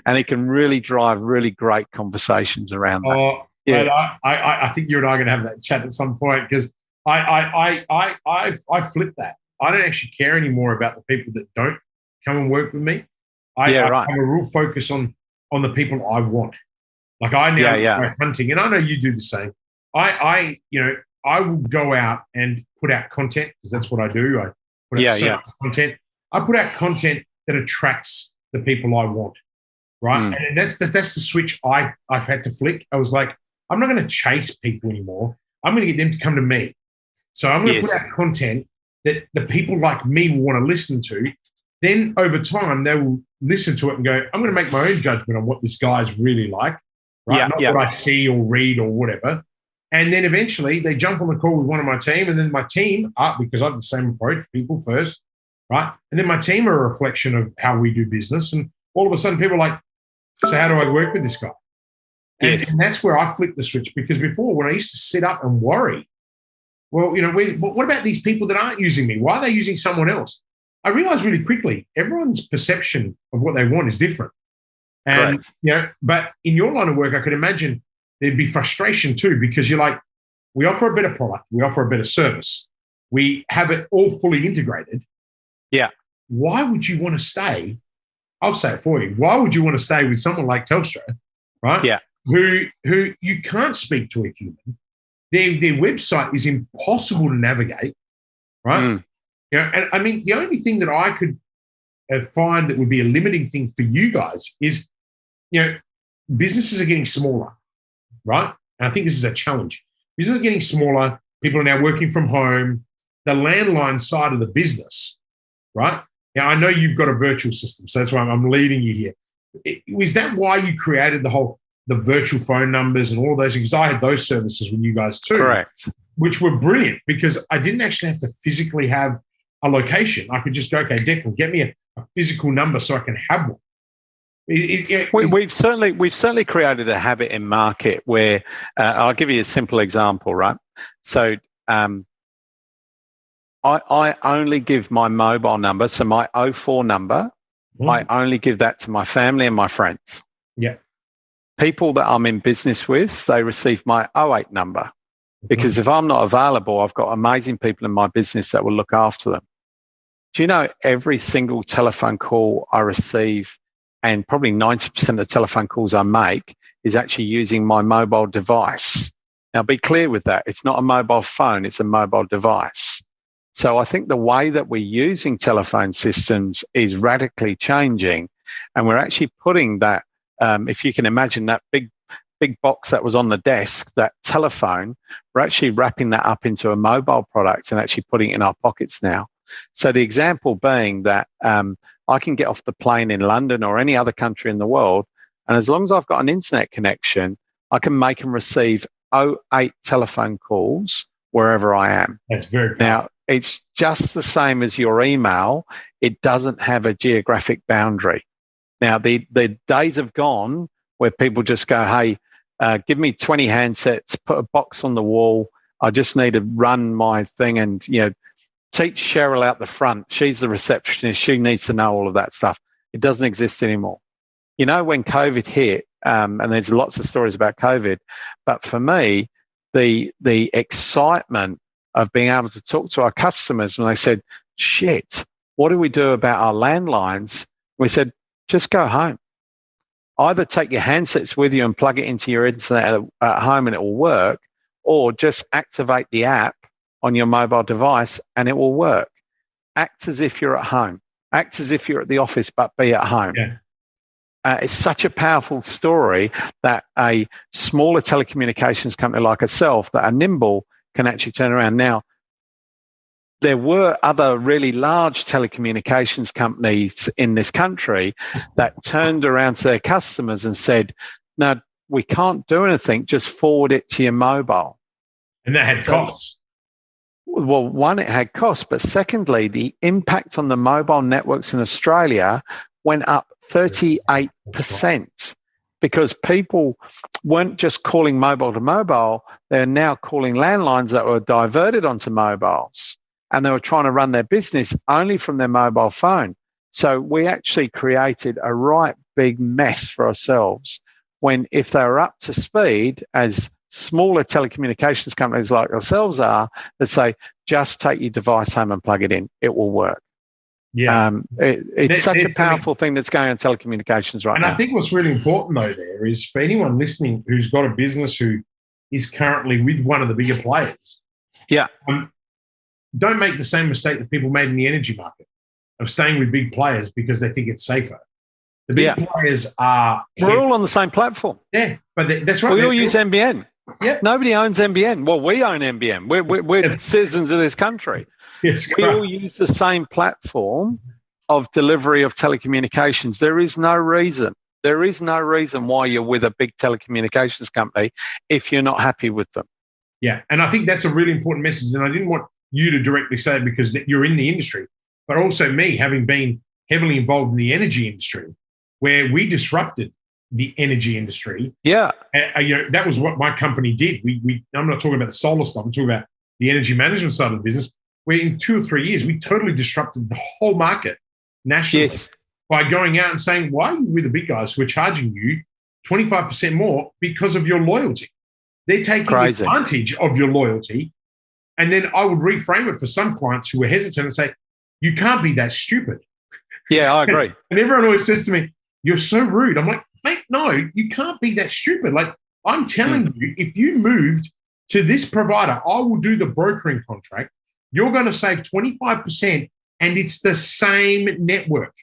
and it can really drive really great conversations around that. I think you and I are going to have that chat at some point, because I flip that. I don't actually care anymore about the people that don't come and work with me. I have a real focus on the people I want. Like I now go hunting, and I know you do the same. I will go out and put out content, because that's what I do. I put out content. I put out content that attracts the people I want, right? And that's the switch I've had to flick. I was like, I'm not going to chase people anymore. I'm going to get them to come to me. So I'm going to put out content that the people like me will want to listen to. Then over time, they will listen to it and go, I'm going to make my own judgment on what this guy's really like, right? Not what I see or read or whatever. And then eventually they jump on the call with one of my team, and then my team, because I have the same approach, people first, right? And then my team are a reflection of how we do business. And all of a sudden people are like, so how do I work with this guy? And that's where I flipped the switch, because before, when I used to sit up and worry, well, what about these people that aren't using me? Why are they using someone else? I realized really quickly, everyone's perception of what they want is different. And, but in your line of work, I could imagine there'd be frustration too, because you're like, we offer a better product, we offer a better service, we have it all fully integrated. Yeah. Why would you want to stay? I'll say it for you. Why would you want to stay with someone like Telstra, right? Yeah. Who you can't speak to a human. Their website is impossible to navigate, right? And I mean, the only thing that I could find that would be a limiting thing for you guys is, businesses are getting smaller, right? And I think this is a challenge. Businesses are getting smaller. People are now working from home. The landline side of the business, right? Now, I know you've got a virtual system, so that's why I'm leading you here. Is that why you created the virtual phone numbers and all of those? Because I had those services with you guys too. Correct. Which were brilliant because I didn't actually have to physically have a location. I could just go, okay, Declan, get me a physical number so I can have one. We've certainly created a habit in market where I'll give you a simple example, right? So I only give my mobile number, so my 04 number, I only give that to my family and my friends. Yeah. People that I'm in business with, they receive my 08 number because if I'm not available, I've got amazing people in my business that will look after them. Do you know every single telephone call I receive and probably 90% of the telephone calls I make is actually using my mobile device? Now, be clear with that. It's not a mobile phone, it's a mobile device. So I think the way that we're using telephone systems is radically changing. And we're actually putting that, if you can imagine that big box that was on the desk, that telephone, we're actually wrapping that up into a mobile product and actually putting it in our pockets now. So the example being that I can get off the plane in London or any other country in the world, and as long as I've got an internet connection, I can make and receive 08 telephone calls wherever I am. That's very powerful. Now, it's just the same as your email. It doesn't have a geographic boundary. Now, the days have gone where people just go, hey, give me 20 handsets, put a box on the wall. I just need to run my thing and, teach Cheryl out the front. She's the receptionist. She needs to know all of that stuff. It doesn't exist anymore. When COVID hit, and there's lots of stories about COVID, but for me, the excitement of being able to talk to our customers when they said, shit, what do we do about our landlines? We said, just go home. Either take your handsets with you and plug it into your internet at home and it will work, or just activate the app on your mobile device and it will work. Act as if you're at home. Act as if you're at the office, but be at home. Yeah. It's such a powerful story that a smaller telecommunications company like ourselves that are nimble can actually turn around. Now, there were other really large telecommunications companies in this country that turned around to their customers and said, no, we can't do anything, just forward it to your mobile. And that had costs. Well, one, it had costs, but secondly, the impact on the mobile networks in Australia went up 38% because people weren't just calling mobile to mobile, they're now calling landlines that were diverted onto mobiles, and they were trying to run their business only from their mobile phone. So we actually created a right big mess for ourselves when, if they were up to speed, as smaller telecommunications companies like ourselves are, that say, just take your device home and plug it in, it will work. Yeah, it's such a powerful thing that's going on telecommunications right now. And I think what's really important, though, there is for anyone listening who's got a business who is currently with one of the bigger players. Yeah. Don't make the same mistake that people made in the energy market of staying with big players because they think it's safer. The big players are... We're all on the same platform. Yeah, but that's right. We all use NBN. Yeah. Nobody owns NBN. Well, we own NBN. We're citizens of this country. Yes, we all use the same platform of delivery of telecommunications. There is no reason why you're with a big telecommunications company if you're not happy with them. Yeah, and I think that's a really important message. And I didn't want you to directly say it because you're in the industry, but also me having been heavily involved in the energy industry, where we disrupted the energy industry. Yeah, that was what my company did. I'm not talking about the solar stuff. I'm talking about the energy management side of the business. Where in 2 or 3 years we totally disrupted the whole market nationally by going out and saying, "Why are you with the big guys who are charging you 25% more because of your loyalty?" They're taking advantage of your loyalty. And then I would reframe it for some clients who were hesitant and say, "You can't be that stupid." Yeah, I agree. And everyone always says to me, "You're so rude." I'm like, mate, no, you can't be that stupid. Like, I'm telling you, if you moved to this provider, I will do the brokering contract. You're going to save 25% and it's the same network.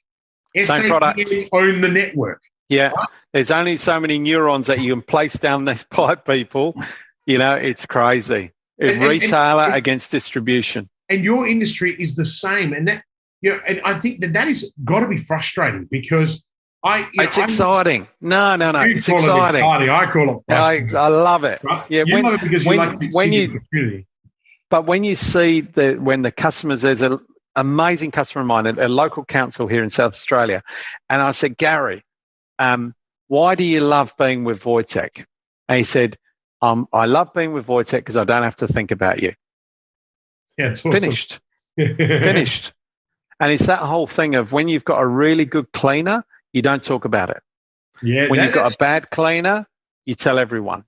Same product. own the network. Yeah, right? There's only so many neurons that you can place down this pipe, people. It's crazy. Retailer against distribution. And your industry is the same. And that, and I think that is got to be frustrating because it's exciting. No. It's exciting. I call it frustrating. I love it. Right? Yeah, you love it because you like to see the opportunity. But when you see when the customers, there's an amazing customer of mine, a local council here in South Australia, and I said, Gary, why do you love being with Wojtek? And he said, I love being with Wojtek because I don't have to think about you. Yeah, it's awesome. Finished. Finished. And it's that whole thing of when you've got a really good cleaner, you don't talk about it. Yeah. When you've got a bad cleaner, you tell everyone.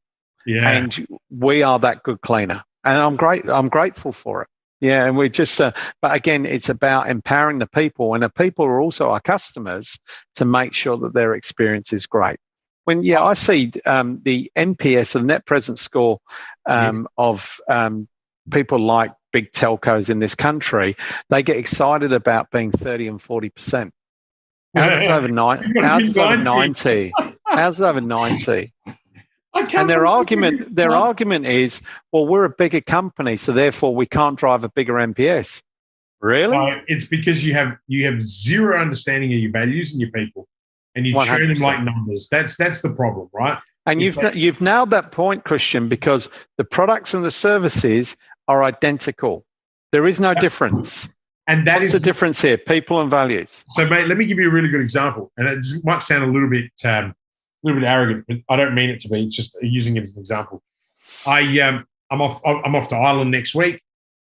Yeah. And we are that good cleaner. And I'm grateful for it. Yeah. And we just, but again, it's about empowering the people. And the people are also our customers to make sure that their experience is great. I see the NPS, the net present score of people like big telcos in this country, they get excited about being 30 and 40%. Ours is over 90. Ours is over 90. And their argument is, well, we're a bigger company, so therefore we can't drive a bigger NPS. Really? It's because you have zero understanding of your values and your people, and you 100%. Treat them like numbers. That's the problem, right? And you've nailed that point, Christian, because the products and the services are identical. There is no difference. And what's the difference here? People and values. So, mate, let me give you a really good example, and it might sound a little bit arrogant, but I don't mean it to be. It's just using it as an example. I'm off to Ireland next week,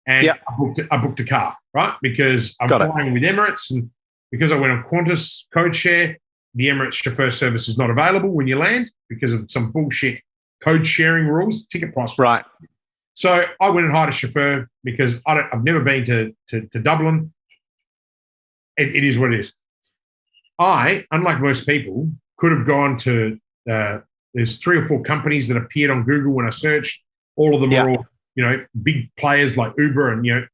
and I booked a car, right? Because I'm flying with Emirates, and because I went on Qantas code share, the Emirates chauffeur service is not available when you land because of some bullshit code sharing rules, ticket price. Right. So I went and hired a chauffeur because I've never been to Dublin. It is what it is. I, unlike most people, could have gone to there's 3 or 4 companies that appeared on Google when I searched. All of them are all big players like Uber and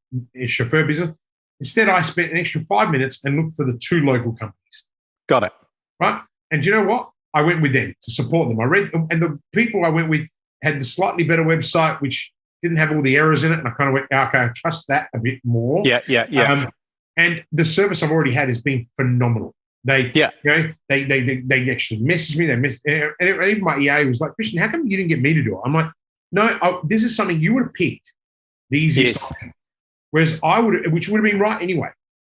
chauffeur business. Instead, I spent an extra 5 minutes and looked for the 2 local companies. Got it. Right, and do you know what? I went with them to support them. I read, and the people I went with had the slightly better website, which didn't have all the errors in it, and I kind of went, okay, I trust that a bit more. Yeah. And the service I've already had has been phenomenal. They actually messaged me. And even my EA was like, Christian, how come you didn't get me to do it? I'm like, no, this is something you would have picked the easiest option. Whereas I would, which would have been right anyway.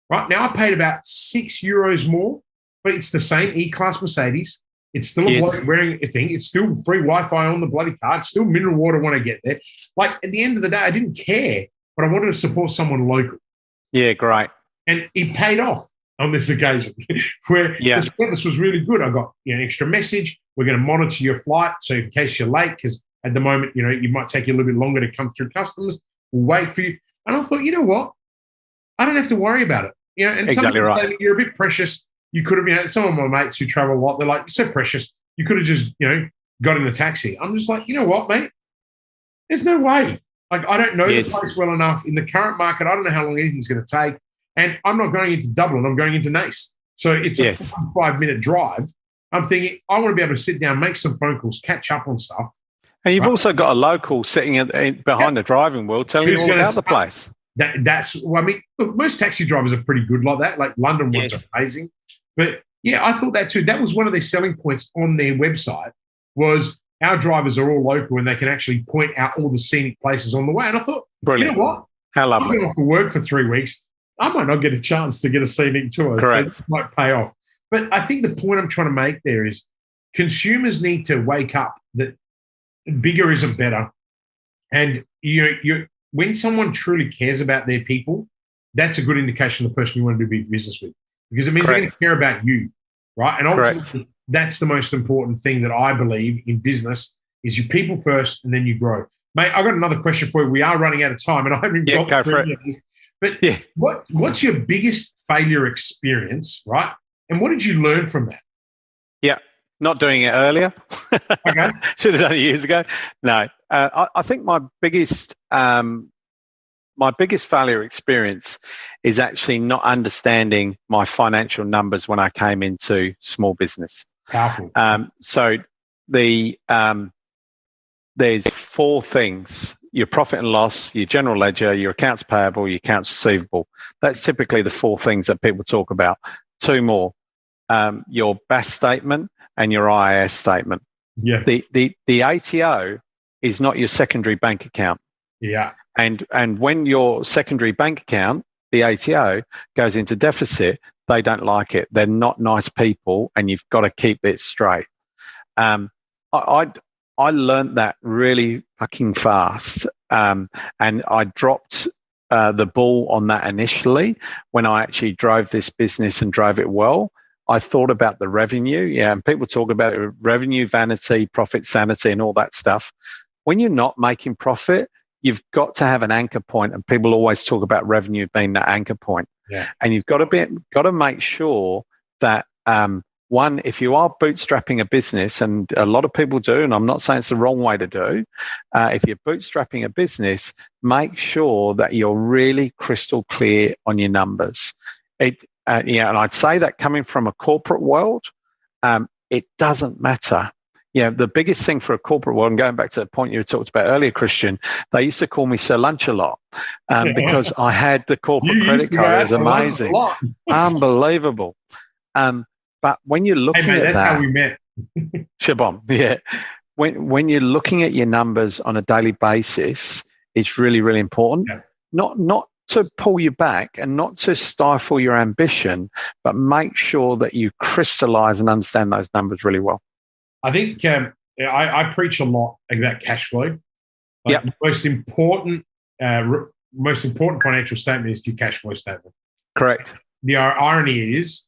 Right now, I paid about €6 more, but it's the same E-Class Mercedes. It's still a bloke wearing a thing. It's still free Wi-Fi on the bloody car. It's still mineral water when I get there. Like, at the end of the day, I didn't care, but I wanted to support someone local. Yeah, great. And it paid off on this occasion where the service was really good. I got an extra message. We're going to monitor your flight. So in case you're late, because at the moment, it might take you a little bit longer to come through customs. We'll wait for you. And I thought, you know what? I don't have to worry about it. And exactly right. Say, you're a bit precious. You could have, some of my mates who travel a lot, they're like, you're so precious. You could have just, got in a taxi. I'm just like, you know what, mate? There's no way. Like, I don't know the place well enough. In the current market, I don't know how long anything's going to take. And I'm not going into Dublin. I'm going into Nice. So it's a 5-minute drive. I'm thinking, I want to be able to sit down, make some phone calls, catch up on stuff. And you've also got a local sitting behind the driving wheel telling you all about the place. Look, most taxi drivers are pretty good like that. Like London ones are amazing. But I thought that too. That was one of their selling points on their website was our drivers are all local and they can actually point out all the scenic places on the way. And I thought, brilliant. You know what? How lovely. I've been off for work for 3 weeks. I might not get a chance to get a scenic tour. Correct. So it might pay off. But I think the point I'm trying to make there is consumers need to wake up that bigger isn't better. And when someone truly cares about their people, that's a good indication of the person you want to do business with. Because it means they're going to care about you, right? And ultimately, that's the most important thing that I believe in business is you people first and then you grow. Mate, I've got another question for you. We are running out of time and I haven't got go for it. But what's your biggest failure experience, right? And what did you learn from that? Yeah, not doing it earlier. Okay. Should have done it years ago. No, I think my biggest my biggest failure experience is actually not understanding my financial numbers when I came into small business. Powerful. So there's four things: your profit and loss, your general ledger, your accounts payable, your accounts receivable. That's typically the four things that people talk about. Two more: your BAS statement and your IAS statement. Yeah. The ATO is not your secondary bank account. Yeah. And when your secondary bank account, the ATO, goes into deficit, they don't like it. They're not nice people, and you've got to keep it straight. I learned that really fucking fast, and I dropped the ball on that initially when I actually drove this business and drove it well. I thought about the revenue, and people talk about it, revenue vanity, profit sanity, and all that stuff. When you're not making profit, you've got to have an anchor point, and people always talk about revenue being that anchor point. Yeah. And you've got to make sure that one, if you are bootstrapping a business, and a lot of people do, and I'm not saying it's the wrong way to do, if you're bootstrapping a business, make sure that you're really crystal clear on your numbers. And I'd say that coming from a corporate world, it doesn't matter. The biggest thing for a corporate world, and going back to the point you talked about earlier, Christian, they used to call me Sir Lunch a lot because I had the corporate credit card. It was amazing, unbelievable. But when you're looking at that's that, how we met. Shabam, yeah. When you're looking at your numbers on a daily basis, it's really, really important. Yeah. Not to pull you back and not to stifle your ambition, but make sure that you crystallize and understand those numbers really well. I think I preach a lot about cash flow. Yep. The most important financial statement is your cash flow statement. Correct. The irony is,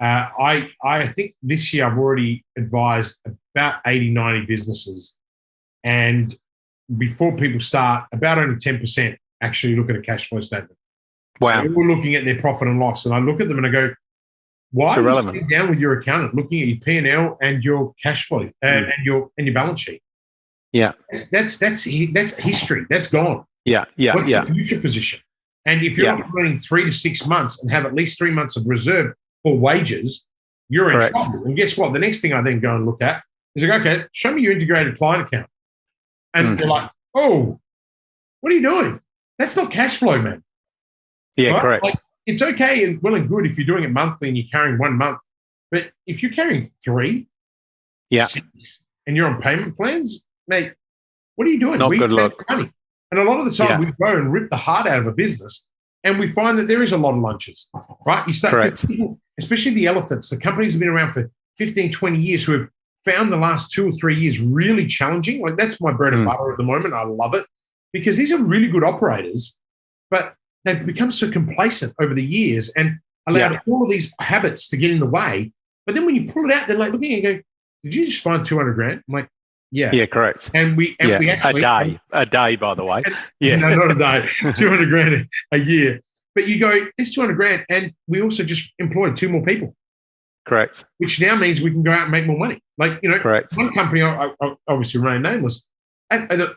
I think this year I've already advised about 80, 90 businesses. And before people start, about only 10% actually look at a cash flow statement. Wow. We're looking at their profit and loss. And I look at them and I go, why are you sitting down with your accountant looking at your P&L and your cash flow and your balance sheet? Yeah. That's history. That's gone. Yeah. What's the future position? And if you're not running 3 to 6 months and have at least 3 months of reserve for wages, you're in trouble. And guess what? The next thing I then go and look at is like, okay, show me your integrated client account. And they're like, oh, what are you doing? That's not cash flow, man. Yeah, right? correct. Like, it's okay and well and good if you're doing it monthly and you're carrying 1 month. But if you're carrying 3, 6, and you're on payment plans, mate, what are you doing? Not good luck. Money. And a lot of the time we go and rip the heart out of a business and we find that there is a lot of lunches, right? You start, people, especially the elephants, the companies have been around for 15, 20 years who have found the last 2 or 3 years really challenging. Like that's my bread and butter at the moment. I love it because these are really good operators, but they've become so complacent over the years and allowed all of these habits to get in the way. But then when you pull it out, they're like looking and go, did you just find 200 grand? I'm like, yeah. Yeah, correct. And we actually a day, by the way. No, not a day. 200 grand a year. But you go, it's 200 grand, and we also just employed 2 more people. Correct. Which now means we can go out and make more money. Like, correct. One company, I obviously remain nameless,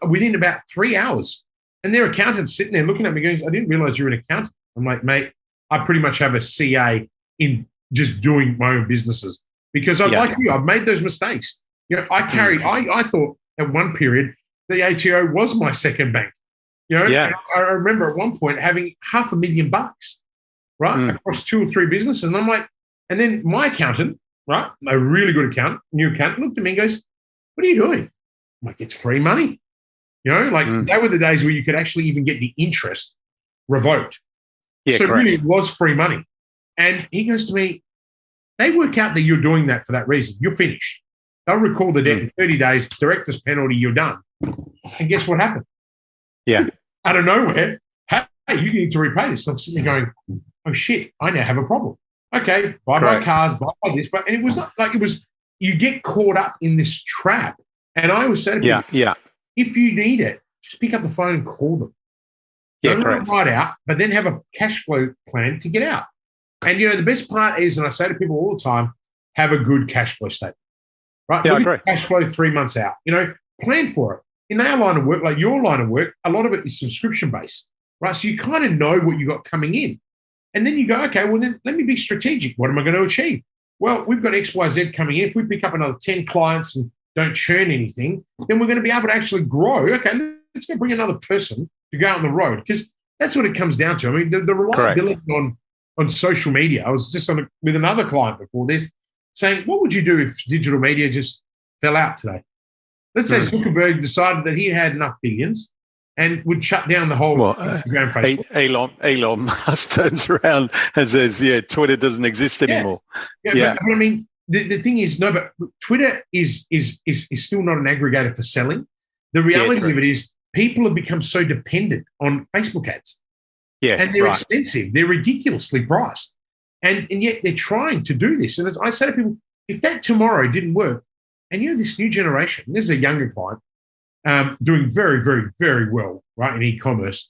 within about 3 hours, and their accountant's sitting there looking at me going, I didn't realize you were an accountant. I'm like, mate, I pretty much have a CA in just doing my own businesses because like you, I've made those mistakes. I thought at one period the ATO was my second bank. I remember at one point having $500,000, right, across 2 or 3 businesses. And I'm like, and then my accountant, right, a really good accountant, new accountant, looked at me and goes, what are you doing? I'm like, it's free money. They were the days where you could actually even get the interest revoked. Yeah, so correct. Really it was free money. And he goes to me, they work out that you're doing that for that reason. You're finished. They'll recall the debt in 30 days, director's penalty, you're done. And guess what happened? Yeah. Out of nowhere, hey, you need to repay this. I'm sitting there going, oh, shit, I now have a problem. Okay, buy cars, buy this. And it was not like it was, you get caught up in this trap. And I always say to people, if you need it, just pick up the phone and call them. Don't let them ride out, but then have a cash flow plan to get out. And, the best part is, and I say to people all the time, have a good cash flow statement. Right? Yeah, look at cash flow 3 months out. Plan for it. In our line of work, like your line of work, a lot of it is subscription-based. right? So you kind of know what you got coming in. And then you go, okay, well, then let me be strategic. What am I going to achieve? Well, we've got XYZ coming in. If we pick up another 10 clients and don't churn anything, then we're going to be able to actually grow. Okay, let's go bring another person to go out on the road, because that's what it comes down to. I mean, the reliability on social media. I was just with another client before this saying, what would you do if digital media just fell out today? Let's say Zuckerberg decided that he had enough billions and would shut down the whole Instagram, Facebook. Elon Musk turns around and says, Twitter doesn't exist anymore. But I mean, the thing is, no, but Twitter is still not an aggregator for selling. The reality of it is people have become so dependent on Facebook ads. Yeah, and they're expensive. They're ridiculously priced. And yet they're trying to do this. And as I say to people, if that tomorrow didn't work, and this new generation, there's a younger client doing very, very, very well, right, in e-commerce.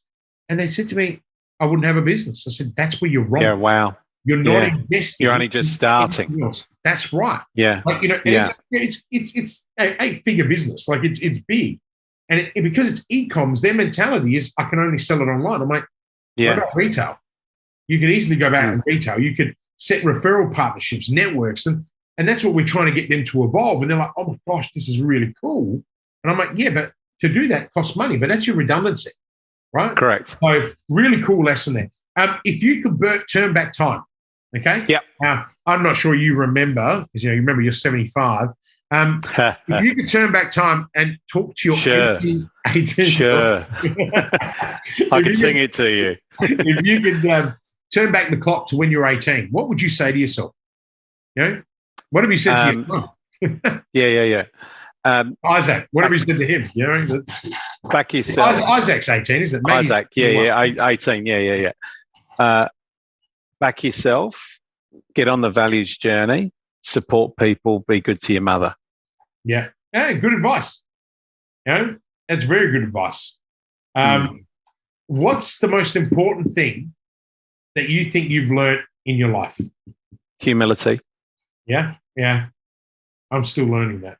And they said to me, I wouldn't have a business. I said, that's where you're wrong. Yeah, wow. You're not investing. You're only just starting. That's right. Yeah. Like, it's an 8-figure business. Like it's big. And because it's e-coms, their mentality is, I can only sell it online. I'm like, what about retail? You could easily go back and retail. You could set referral partnerships, networks, and that's what we're trying to get them to evolve. And they're like, oh my gosh, this is really cool. And I'm like, yeah, but to do that costs money, but that's your redundancy, right? Correct. So really cool lesson there. If you could turn back time, okay? Yeah. I'm not sure you remember, because you remember you're 75. If you could turn back time and talk to your 18. Sure. I could sing it to you. If you could turn back the clock to when you're 18, what would you say to yourself? What have you said to your son? Yeah. Isaac, what have you said to him? Back yourself. Isaac's 18, isn't it? Maybe Isaac, 18, yeah. Back yourself, get on the values journey, support people, be good to your mother. Yeah, good advice. That's very good advice. What's the most important thing that you think you've learned in your life? Humility. Yeah. I'm still learning that.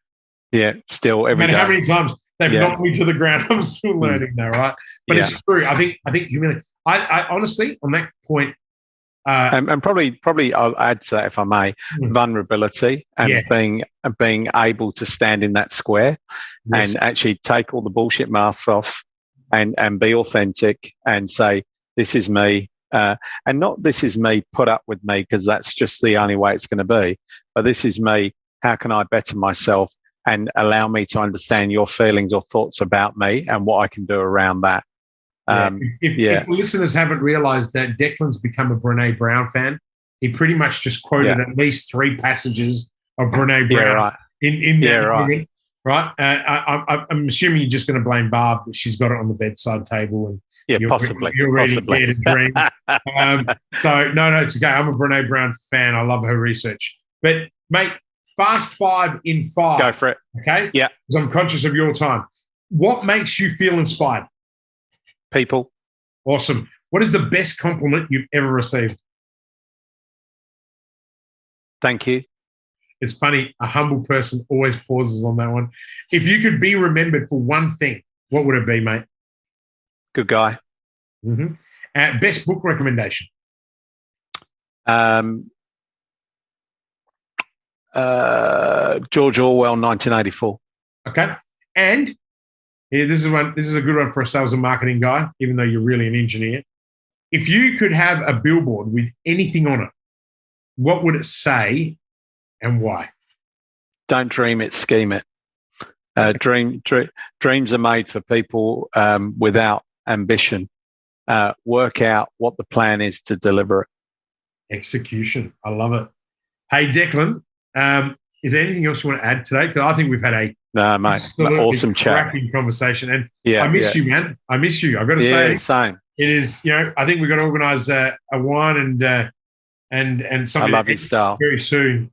Yeah, still every day. How many times they've knocked me to the ground, I'm still learning that, right? But it's true. I think humility. I honestly, on that point, and probably I'll add to that, if I may, vulnerability and being able to stand in that square and actually take all the bullshit masks off and be authentic and say, this is me. And not this is me, put up with me, because that's just the only way it's going to be. But this is me. How can I better myself and allow me to understand your feelings or thoughts about me and what I can do around that? If the listeners haven't realised that Declan's become a Brené Brown fan, he pretty much just quoted at least 3 passages of Brené Brown in that moment, right? I'm assuming you're just going to blame Barb that she's got it on the bedside table and possibly. You're already there to dream. So no, it's okay. I'm a Brené Brown fan. I love her research. But mate, fast 5 in 5. Go for it. Okay? Yeah. Because I'm conscious of your time. What makes you feel inspired? People. Awesome. What is the best compliment you've ever received? Thank you. It's funny. A humble person always pauses on that one. If you could be remembered for one thing, what would it be, mate? Good guy. Mm-hmm. Best book recommendation? George Orwell, 1984. Okay. And this is a good one for a sales and marketing guy, even though you're really an engineer. If you could have a billboard with anything on it, what would it say and why? Don't dream it, scheme it. Dreams are made for people without ambition. Work out what the plan is to deliver it. Execution. I love it. Hey, Declan, is there anything else you want to add today? Because I think we've had a awesome chat, conversation, and I miss you, man. I miss you. I've got to say, same. It is. I think we've got to organise a wine and something. I love your style. Very soon.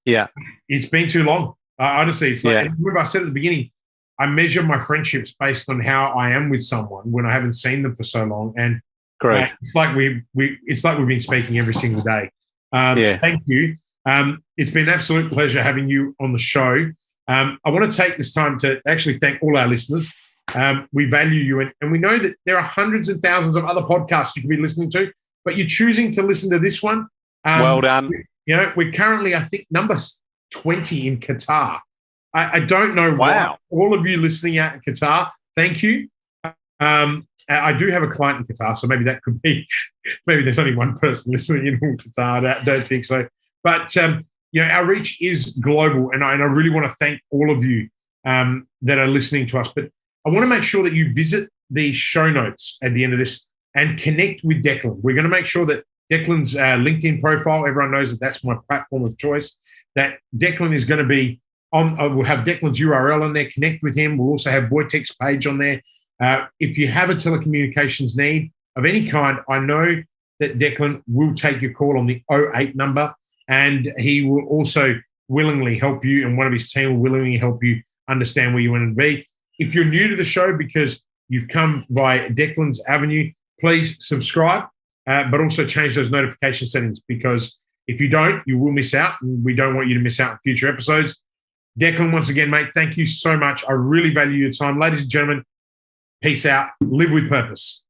It's been too long. Honestly, it's like remember I said at the beginning, I measure my friendships based on how I am with someone when I haven't seen them for so long, and it's like it's like we've been speaking every single day. Thank you. It's been an absolute pleasure having you on the show. I want to take this time to actually thank all our listeners. We value you. And we know that there are hundreds and thousands of other podcasts you could be listening to, but you're choosing to listen to this one. Well done. We're currently, I think, number 20 in Qatar. I don't know why. All of you listening out in Qatar, thank you. I do have a client in Qatar, so maybe that could be, maybe there's only one person listening in Qatar. I don't think so. But, our reach is global, and I really want to thank all of you that are listening to us. But I want to make sure that you visit the show notes at the end of this and connect with Declan. We're going to make sure that Declan's LinkedIn profile, everyone knows that that's my platform of choice, that Declan is going to be on. We'll have Declan's URL on there. Connect with him. We'll also have Wojtek's page on there. If you have a telecommunications need of any kind, I know that Declan will take your call on the 08 number, and he will also willingly help you, and one of his team will willingly help you understand where you want to be. If you're new to the show because you've come via Declan's avenue, please subscribe, but also change those notification settings, because if you don't, you will miss out, and we don't want you to miss out on future episodes. Declan, once again, mate, thank you so much. I really value your time. Ladies and gentlemen, peace out. Live with purpose.